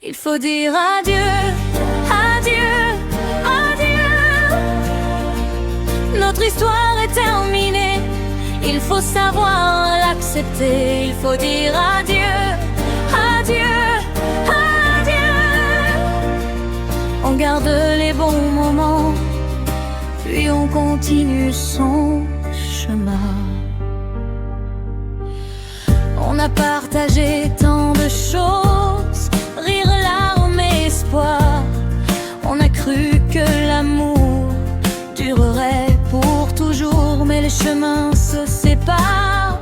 Il faut dire adieu, adieu, adieu. Notre histoire est terminée, il faut savoir l'accepter. Il faut dire adieu, adieu, adieu. On garde les bons moments, puis on continue son chemin. On a partagé tant de choses, rire, larmes et espoir. On a cru que l'amour durerait pour toujours, mais les chemins se séparent.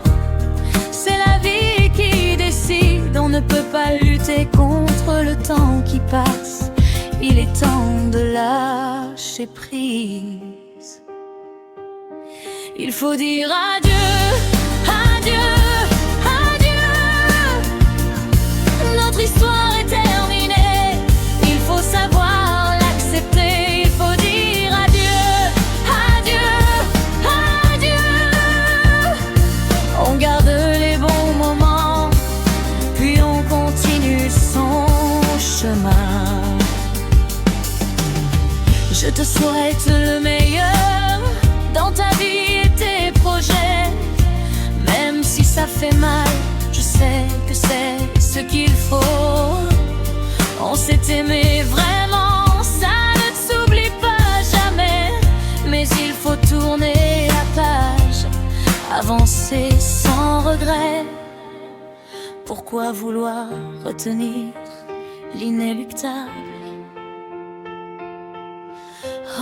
C'est la vie qui décide, on ne peut pas lutter contre le temps qui passe. Il est temps de lâcher prise. Il faut dire adieu, adieu, adieu. Notre histoire est terminée, il faut savoir l'accepter. Il faut dire adieu, adieu, adieu. On garde les bons moments, puis on continue son chemin. Je te souhaite le meilleur dans ta vie et tes projets. Même si ça fait mal, je sais que c'est ce qu'il faut. On s'est aimé vraiment, ça ne s'oublie pas jamais. Mais il faut tourner la page, avancer sans regret. Pourquoi vouloir retenir l'inéluctable?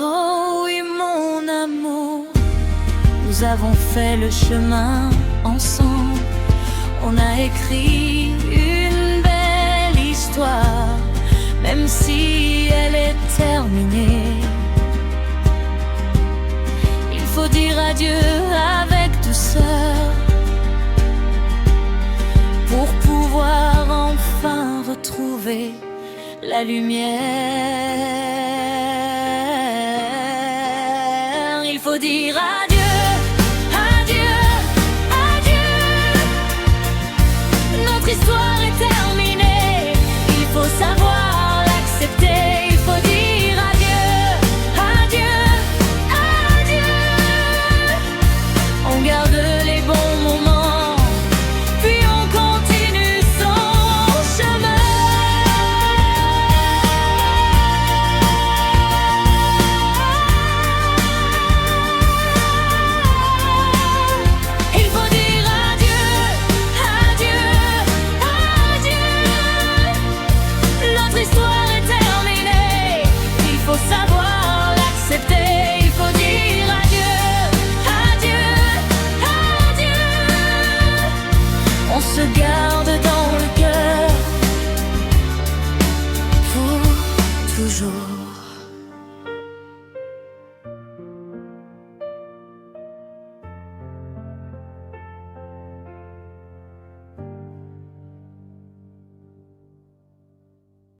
Oh oui mon amour, nous avons fait le chemin ensemble. On a écrit une belle histoire, même si elle est terminée. Il faut dire adieu avec douceur, pour pouvoir enfin retrouver la lumière. Il faut dire adieu, adieu, adieu. Notre histoire est terminée, il faut savoir l'accepter. Il faut dire adieu, adieu, adieu. On garde les bons moments, puis on continue son chemin. Il faut dire adieu, adieu, adieu. Notre histoire est terminée, il faut savoir l'accepter. Il faut dire adieu, adieu, adieu. On se garde dans le cœur pour toujours.